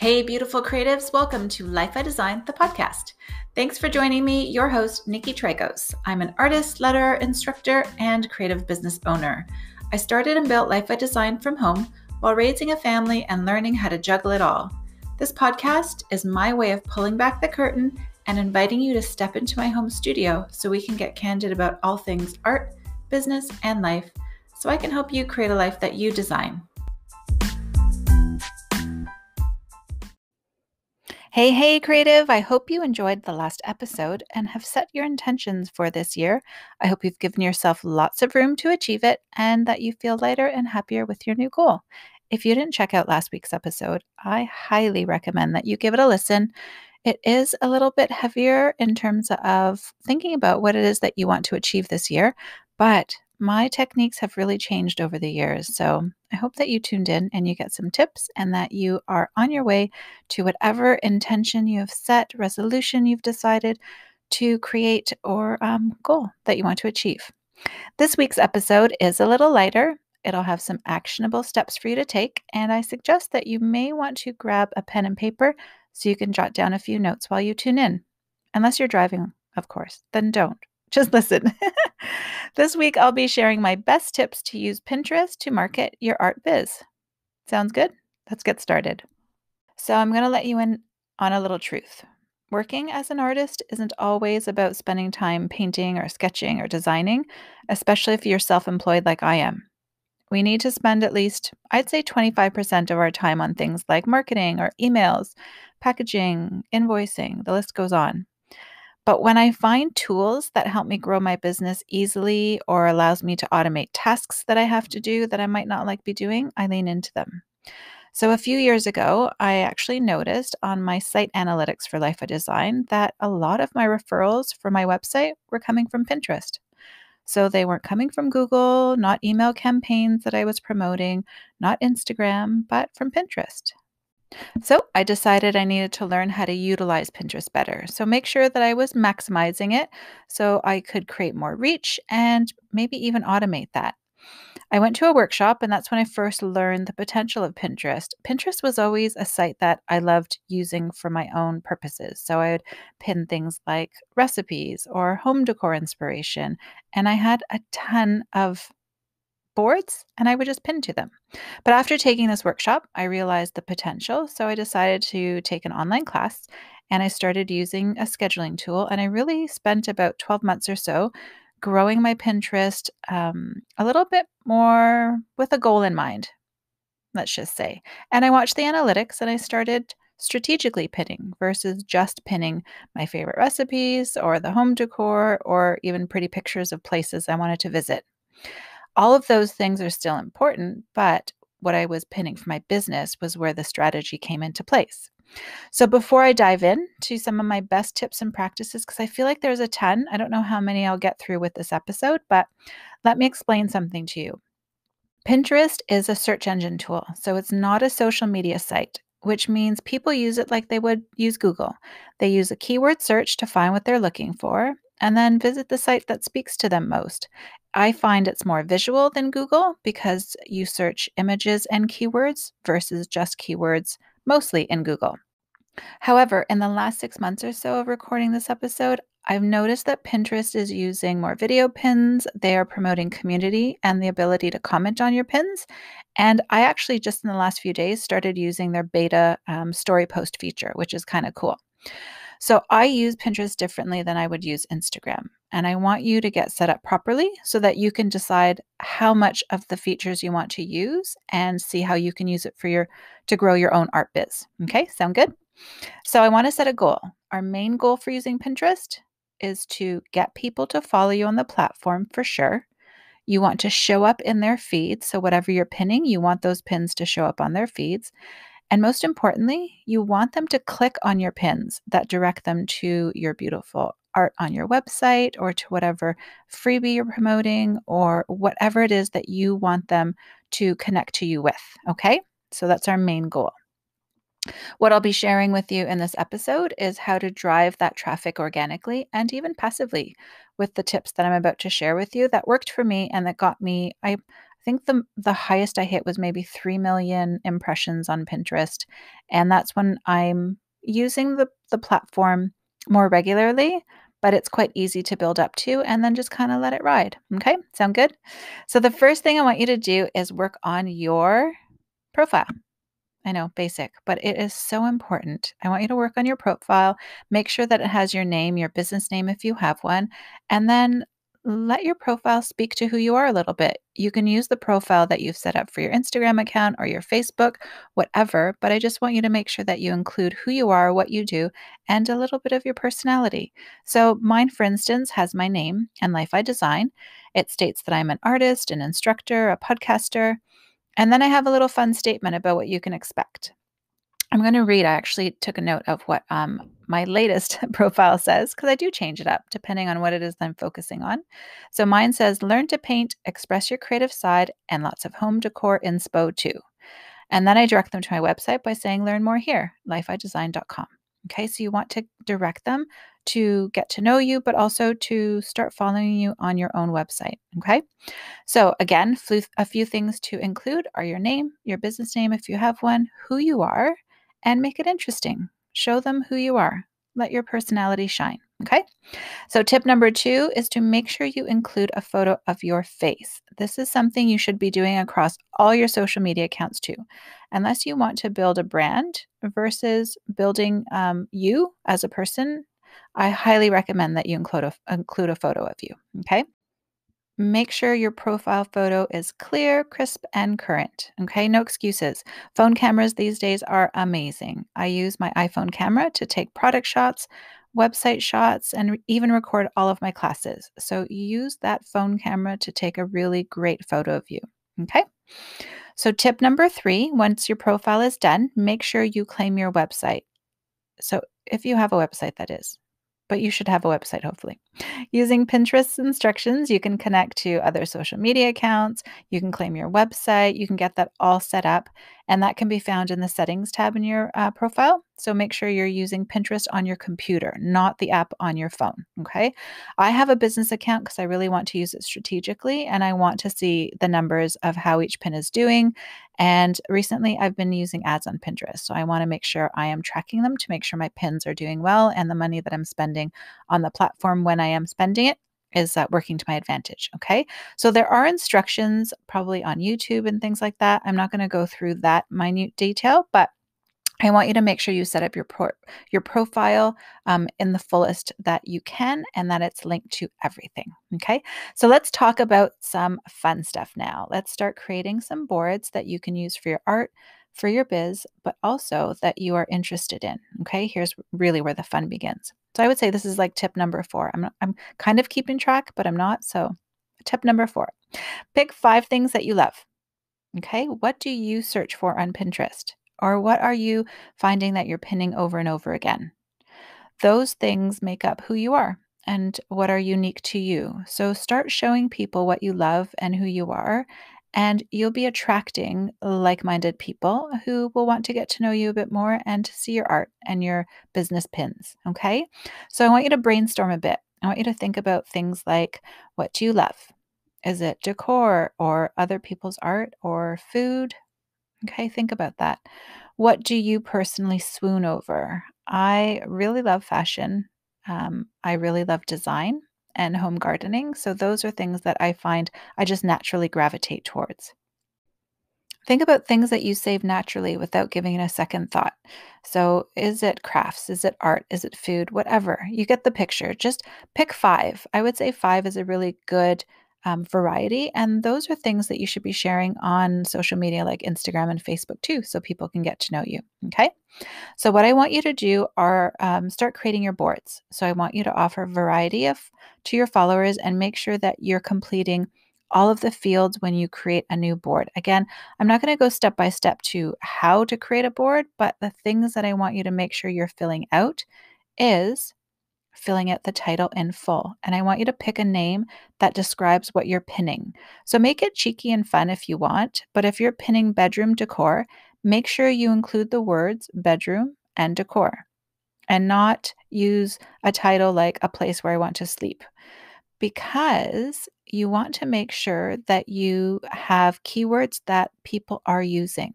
Hey, beautiful creatives. Welcome to Life by Design, the podcast. Thanks for joining me, your host, Nicki Traikos. I'm an artist, letterer, instructor, and creative business owner. I started and built Life by Design from home while raising a family and learning how to juggle it all. This podcast is my way of pulling back the curtain and inviting you to step into my home studio so we can get candid about all things art, business, and life, so I can help you create a life that you design. Hey, creative. I hope you enjoyed the last episode and have set your intentions for this year. I hope you've given yourself lots of room to achieve it and that you feel lighter and happier with your new goal. If you didn't check out last week's episode, I highly recommend that you give it a listen. It is a little bit heavier in terms of thinking about what it is that you want to achieve this year, but my techniques have really changed over the years. So I hope that you tuned in and you get some tips and that you are on your way to whatever intention you have set, resolution you've decided to create, or goal that you want to achieve. This week's episode is a little lighter. It'll have some actionable steps for you to take, and I suggest that you may want to grab a pen and paper so you can jot down a few notes while you tune in. Unless you're driving, of course, then don't. Just listen. This week, I'll be sharing my best tips to use Pinterest to market your art biz. Sounds good? Let's get started. So I'm going to let you in on a little truth. Working as an artist isn't always about spending time painting or sketching or designing, especially if you're self-employed like I am. We need to spend at least, I'd say 25% of our time on things like marketing or emails, packaging, invoicing, the list goes on. But when I find tools that help me grow my business easily or allows me to automate tasks that I have to do that I might not like be doing, I lean into them. So a few years ago, I actually noticed on my site analytics for Life by Design that a lot of my referrals for my website were coming from Pinterest. So they weren't coming from Google, not email campaigns that I was promoting, not Instagram, but from Pinterest. So I decided I needed to learn how to utilize Pinterest better. So make sure that I was maximizing it so I could create more reach and maybe even automate that. I went to a workshop, and that's when I first learned the potential of Pinterest. Pinterest was always a site that I loved using for my own purposes. So I would pin things like recipes or home decor inspiration, and I had a ton of boards and I would just pin to them. But after taking this workshop, I realized the potential. So I decided to take an online class and I started using a scheduling tool. And I really spent about 12 months or so growing my Pinterest a little bit more with a goal in mind, let's just say. And I watched the analytics and I started strategically pinning versus just pinning my favorite recipes or the home decor or even pretty pictures of places I wanted to visit. All of those things are still important, but what I was pinning for my business was where the strategy came into place. So before I dive in to some of my best tips and practices, because I feel like there's a ton, I don't know how many I'll get through with this episode, but let me explain something to you. Pinterest is a search engine tool, so it's not a social media site, which means people use it like they would use Google. They use a keyword search to find what they're looking for and then visit the site that speaks to them most. I find it's more visual than Google because you search images and keywords versus just keywords, mostly in Google. However, in the last 6 months or so of recording this episode, I've noticed that Pinterest is using more video pins. They are promoting community and the ability to comment on your pins. And I actually just in the last few days started using their beta story post feature, which is kind of cool. So I use Pinterest differently than I would use Instagram. And I want you to get set up properly so that you can decide how much of the features you want to use and see how you can use it to grow your own art biz. Okay, sound good? So I want to set a goal. Our main goal for using Pinterest is to get people to follow you on the platform for sure. You want to show up in their feeds. So whatever you're pinning, you want those pins to show up on their feeds. And most importantly, you want them to click on your pins that direct them to your beautiful art on your website or to whatever freebie you're promoting or whatever it is that you want them to connect to you with. Okay, so that's our main goal. What I'll be sharing with you in this episode is how to drive that traffic organically and even passively with the tips that I'm about to share with you that worked for me and that got me, I think the highest I hit was maybe 3 million impressions on Pinterest. And that's when I'm using the platform more regularly, but it's quite easy to build up to and then just kind of let it ride. Okay, sound good? So the first thing I want you to do is work on your profile. I know, basic, but it is so important. I want you to work on your profile, make sure that it has your name, your business name if you have one, and then let your profile speak to who you are a little bit. You can use the profile that you've set up for your Instagram account or your Facebook, whatever, but I just want you to make sure that you include who you are, what you do, and a little bit of your personality. So, mine, for instance, has my name and life I design. It states that I'm an artist, an instructor, a podcaster, and then I have a little fun statement about what you can expect. I'm going to read. I actually took a note of what my latest profile says because I do change it up depending on what it is that I'm focusing on. So mine says, learn to paint, express your creative side, and lots of home decor inspo too. And then I direct them to my website by saying, learn more here, lifeidesign.com. Okay, so you want to direct them to get to know you, but also to start following you on your own website. Okay. So, again, a few things to include are your name, your business name if you have one, who you are, and make it interesting. Show them who you are. Let your personality shine. Okay. So, tip number 2 is to make sure you include a photo of your face. This is something you should be doing across all your social media accounts too, unless you want to build a brand versus building you as a person. I highly recommend that you include a photo of you. Okay. Make sure your profile photo is clear, crisp, and current. Okay, no excuses. Phone cameras these days are amazing. I use my iPhone camera to take product shots, website shots, and even record all of my classes. So use that phone camera to take a really great photo of you. Okay, so tip number 3, once your profile is done, make sure you claim your website. So if you have a website, that is, but you should have a website, hopefully. Using Pinterest instructions, you can connect to other social media accounts. You can claim your website. You can get that all set up. And that can be found in the settings tab in your profile. So make sure you're using Pinterest on your computer, not the app on your phone. Okay. I have a business account because I really want to use it strategically and I want to see the numbers of how each pin is doing. And recently I've been using ads on Pinterest. So I want to make sure I am tracking them to make sure my pins are doing well and the money that I'm spending on the platform when I am spending it is working to my advantage. Okay. So there are instructions probably on YouTube and things like that. I'm not going to go through that minute detail, but I want you to make sure you set up your profile in the fullest that you can and that it's linked to everything. Okay. So let's talk about some fun stuff now. Let's start creating some boards that you can use for your art, for your biz, but also that you are interested in. Okay. Here's really where the fun begins. So I would say this is like tip number 4. I'm kind of keeping track, but I'm not. So tip number 4, pick 5 things that you love. Okay. What do you search for on Pinterest? Or what are you finding that you're pinning over and over again? Those things make up who you are and what are unique to you. So start showing people what you love and who you are, and you'll be attracting like minded people who will want to get to know you a bit more and to see your art and your business pins. Okay. So I want you to brainstorm a bit. I want you to think about things like, what do you love? Is it decor or other people's art or food? Okay, think about that. What do you personally swoon over? I really love fashion. I really love design and home gardening. So, those are things that I find I just naturally gravitate towards. Think about things that you save naturally without giving it a second thought. So, is it crafts? Is it art? Is it food? Whatever. You get the picture. Just pick 5. I would say 5 is a really good variety. And those are things that you should be sharing on social media like Instagram and Facebook too, so people can get to know you. Okay. So, what I want you to do are start creating your boards. So, I want you to offer variety to your followers and make sure that you're completing all of the fields when you create a new board. Again, I'm not going to go step by step to how to create a board, but the things that I want you to make sure you're filling out is filling out the title in full. And I want you to pick a name that describes what you're pinning. So make it cheeky and fun if you want, but if you're pinning bedroom decor, make sure you include the words bedroom and decor and not use a title like a place where I want to sleep, because you want to make sure that you have keywords that people are using.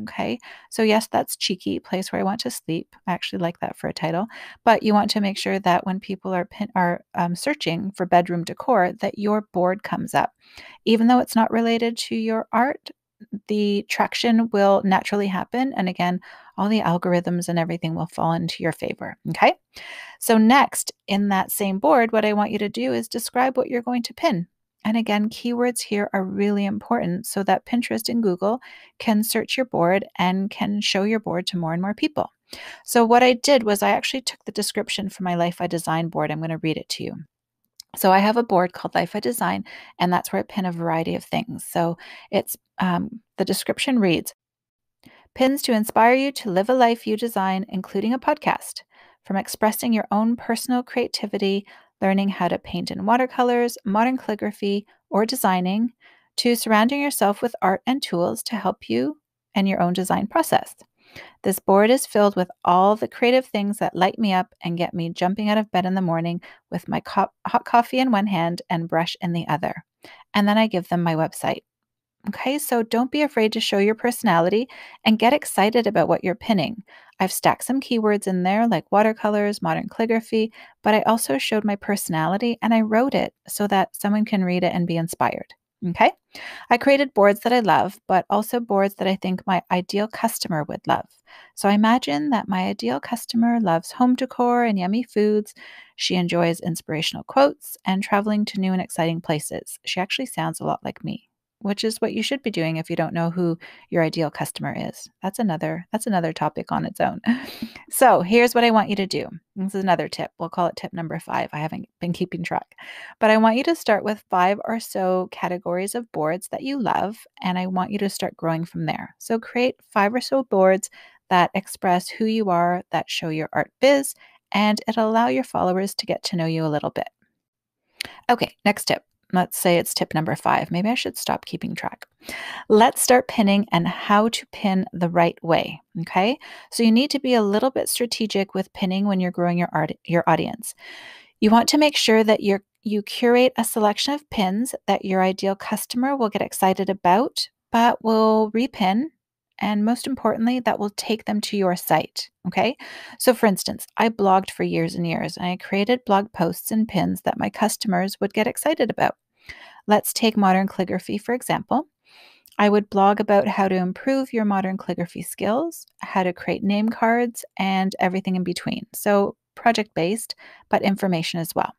Okay. So yes, that's cheeky, place where I want to sleep. I actually like that for a title, but you want to make sure that when people are searching for bedroom decor, that your board comes up. Even though it's not related to your art, the traction will naturally happen. And again, all the algorithms and everything will fall into your favor. Okay. So next, in that same board, what I want you to do is describe what you're going to pin. And again, keywords here are really important so that Pinterest and Google can search your board and can show your board to more and more people. So what I did was I actually took the description from my Life I Design board. I'm going to read it to you. So I have a board called Life I Design, and that's where I pin a variety of things. So it's the description reads, pins to inspire you to live a life you design, including a podcast. From expressing your own personal creativity, learning how to paint in watercolors, modern calligraphy, or designing, to surrounding yourself with art and tools to help you and your own design process. This board is filled with all the creative things that light me up and get me jumping out of bed in the morning with my hot coffee in one hand and brush in the other. And then I give them my website. Okay, so don't be afraid to show your personality and get excited about what you're pinning. I've stacked some keywords in there like watercolors, modern calligraphy, but I also showed my personality and I wrote it so that someone can read it and be inspired. Okay, I created boards that I love, but also boards that I think my ideal customer would love. So I imagine that my ideal customer loves home decor and yummy foods. She enjoys inspirational quotes and traveling to new and exciting places. She actually sounds a lot like me, which is what you should be doing if you don't know who your ideal customer is. That's another topic on its own. So here's what I want you to do. This is another tip. We'll call it tip number 5. I haven't been keeping track, but I want you to start with 5 or so categories of boards that you love, and I want you to start growing from there. So create 5 or so boards that express who you are, that show your art biz, and it'll allow your followers to get to know you a little bit. Okay, next tip. Let's say it's tip number 5. Maybe I should stop keeping track. Let's start pinning and how to pin the right way. Okay. So you need to be a little bit strategic with pinning when you're growing your audience. You want to make sure that you curate a selection of pins that your ideal customer will get excited about, but will repin. And most importantly, that will take them to your site. Okay. So for instance, I blogged for years and years, and I created blog posts and pins that my customers would get excited about. Let's take modern calligraphy, for example. I would blog about how to improve your modern calligraphy skills, how to create name cards, and everything in between. So project-based, but information as well.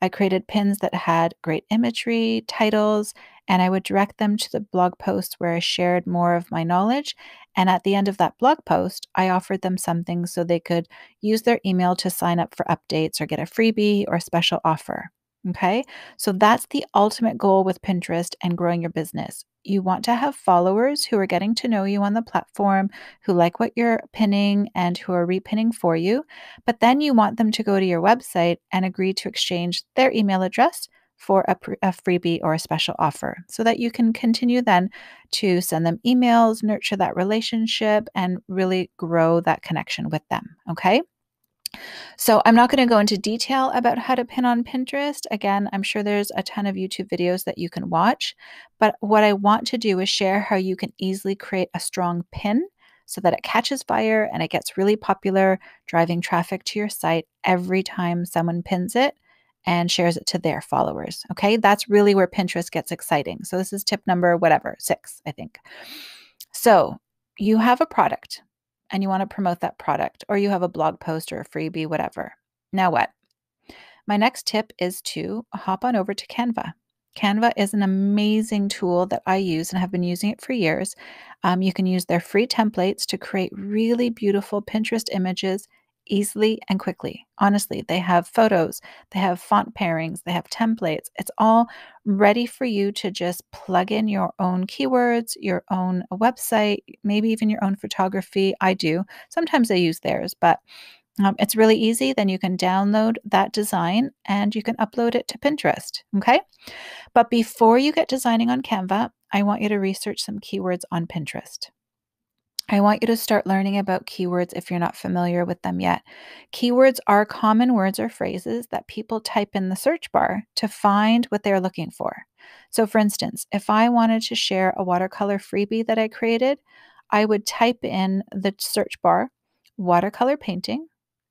I created pins that had great imagery, titles, and I would direct them to the blog post where I shared more of my knowledge. And at the end of that blog post, I offered them something so they could use their email to sign up for updates or get a freebie or a special offer. Okay, so that's the ultimate goal with Pinterest and growing your business. You want to have followers who are getting to know you on the platform, who like what you're pinning and who are repinning for you. But then you want them to go to your website and agree to exchange their email address for a freebie or a special offer so that you can continue then to send them emails, nurture that relationship, and really grow that connection with them. Okay. So I'm not going to go into detail about how to pin on Pinterest. Again, I'm sure there's a ton of YouTube videos that you can watch, but what I want to do is share how you can easily create a strong pin so that it catches fire and it gets really popular, driving traffic to your site every time someone pins it and shares it to their followers. Okay, that's really where Pinterest gets exciting. So this is tip number whatever, 6, I think. So you have a product and you want to promote that product, or you have a blog post or a freebie, whatever. Now what? My next tip is to hop on over to Canva. Canva is an amazing tool that I use and have been using it for years. You can use their free templates to create really beautiful Pinterest images easily and quickly. Honestly, they have photos, they have font pairings, they have templates. It's all ready for you to just plug in your own keywords, your own website, maybe even your own photography. I do. Sometimes I use theirs, but it's really easy. Then you can download that design and you can upload it to Pinterest. Okay. But before you get designing on Canva, I want you to research some keywords on Pinterest. I want you to start learning about keywords if you're not familiar with them yet. Keywords are common words or phrases that people type in the search bar to find what they're looking for. So, for instance, if I wanted to share a watercolor freebie that I created, I would type in the search bar watercolor painting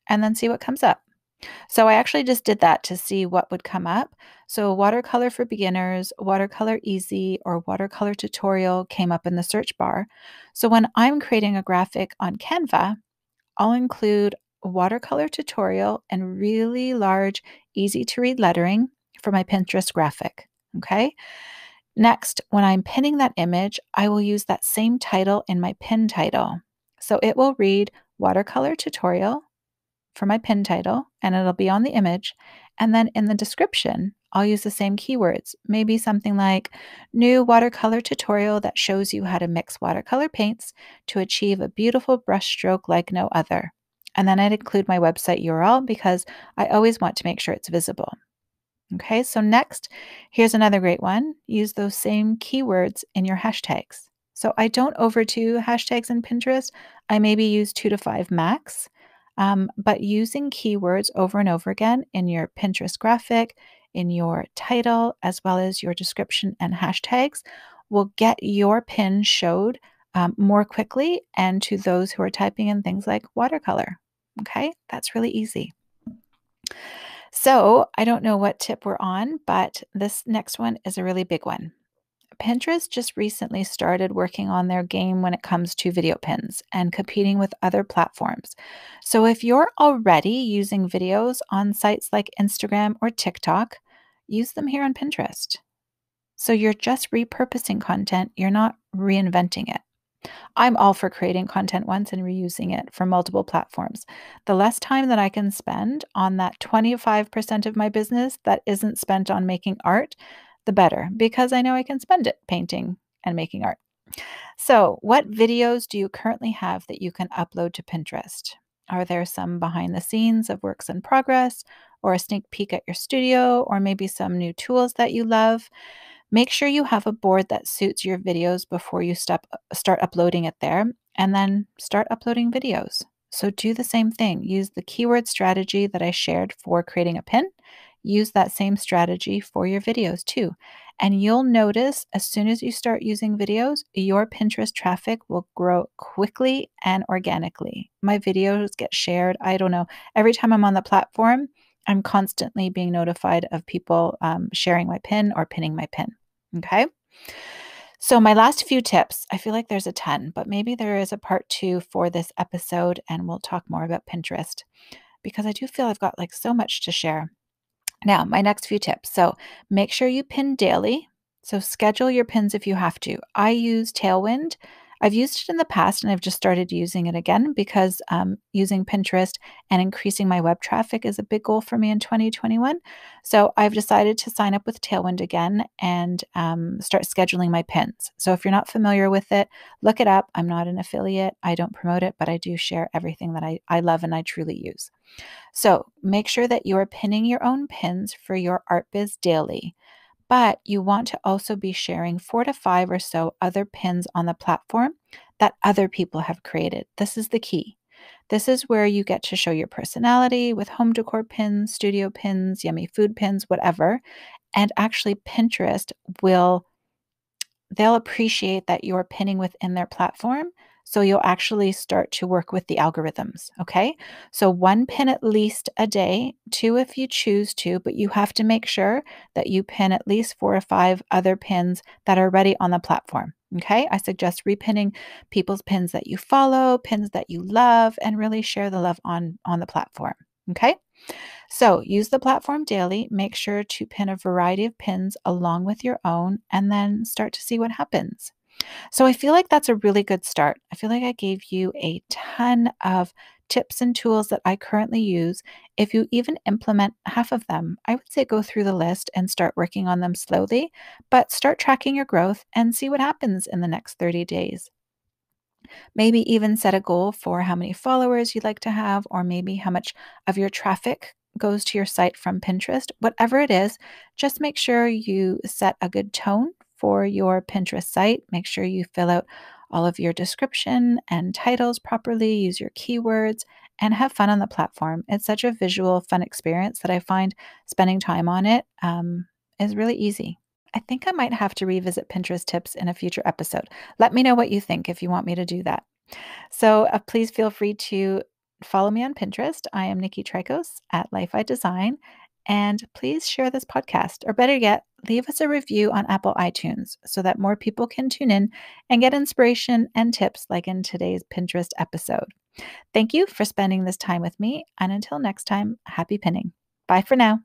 and then see what comes up. So I actually just did that to see what would come up. So watercolor for beginners, watercolor easy, or watercolor tutorial came up in the search bar. So when I'm creating a graphic on Canva, I'll include watercolor tutorial and really large, easy to read lettering for my Pinterest graphic. Okay. Next, when I'm pinning that image, I will use that same title in my pin title. So it will read watercolor tutorial for my pin title, and it'll be on the image. And then in the description, I'll use the same keywords, maybe something like new watercolor tutorial that shows you how to mix watercolor paints to achieve a beautiful brushstroke like no other. And then I'd include my website URL because I always want to make sure it's visible. Okay, so next, here's another great one. Use those same keywords in your hashtags. So I don't overdo hashtags in Pinterest. I maybe use 2 to 5 max. But using keywords over and over again in your Pinterest graphic, in your title, as well as your description and hashtags will get your pin showed more quickly and to those who are typing in things like watercolor. Okay, that's really easy. So I don't know what tip we're on, but this next one is a really big one. Pinterest just recently started working on their game when it comes to video pins and competing with other platforms. So if you're already using videos on sites like Instagram or TikTok, use them here on Pinterest. So you're just repurposing content, you're not reinventing it. I'm all for creating content once and reusing it for multiple platforms. The less time that I can spend on that 25% of my business that isn't spent on making art, the better, because I know I can spend it painting and making art. So, what videos do you currently have that you can upload to Pinterest? Are there some behind the scenes of works in progress, or a sneak peek at your studio, or maybe some new tools that you love? Make sure you have a board that suits your videos before you start uploading it there, and then start uploading videos. So do the same thing. Use the keyword strategy that I shared for creating a pin. Use that same strategy for your videos too. And you'll notice as soon as you start using videos, your Pinterest traffic will grow quickly and organically. My videos get shared, I don't know, every time I'm on the platform, I'm constantly being notified of people sharing my pin or pinning my pin. Okay. So, my last few tips, I feel like there's a ton, but maybe there is a part 2 for this episode, and we'll talk more about Pinterest because I do feel I've got like so much to share. Now, my next few tips. So, make sure you pin daily. So, schedule your pins if you have to. I use Tailwind. I've used it in the past and I've just started using it again because using Pinterest and increasing my web traffic is a big goal for me in 2021. So, I've decided to sign up with Tailwind again and start scheduling my pins. So, if you're not familiar with it, look it up. I'm not an affiliate, I don't promote it, but I do share everything that I love and I truly use. So make sure that you are pinning your own pins for your art biz daily, but you want to also be sharing 4 to 5 or so other pins on the platform that other people have created. This is the key. This is where you get to show your personality with home decor pins, studio pins, yummy food pins, whatever. And actually, Pinterest will they'll appreciate that you're pinning within their platform. So you'll actually start to work with the algorithms. Okay. So 1 pin at least a day, 2 if you choose to, but you have to make sure that you pin at least 4 or 5 other pins that are ready on the platform. Okay. I suggest repinning people's pins that you follow, pins that you love, and really share the love on the platform. Okay. So use the platform daily. Make sure to pin a variety of pins along with your own and then start to see what happens. So I feel like that's a really good start. I feel like I gave you a ton of tips and tools that I currently use. If you even implement half of them, I would say go through the list and start working on them slowly, but start tracking your growth and see what happens in the next 30 days. Maybe even set a goal for how many followers you'd like to have, or maybe how much of your traffic goes to your site from Pinterest. Whatever it is, just make sure you set a good tone for your Pinterest site. Make sure you fill out all of your description and titles properly, use your keywords, and have fun on the platform. It's such a visual, fun experience that I find spending time on it is really easy. I think I might have to revisit Pinterest tips in a future episode. Let me know what you think if you want me to do that. So please feel free to follow me on Pinterest. I am Nicki Traikos at Life I Design. And please share this podcast, or better yet, leave us a review on Apple iTunes so that more people can tune in and get inspiration and tips like in today's Pinterest episode. Thank you for spending this time with me. And until next time, happy pinning. Bye for now.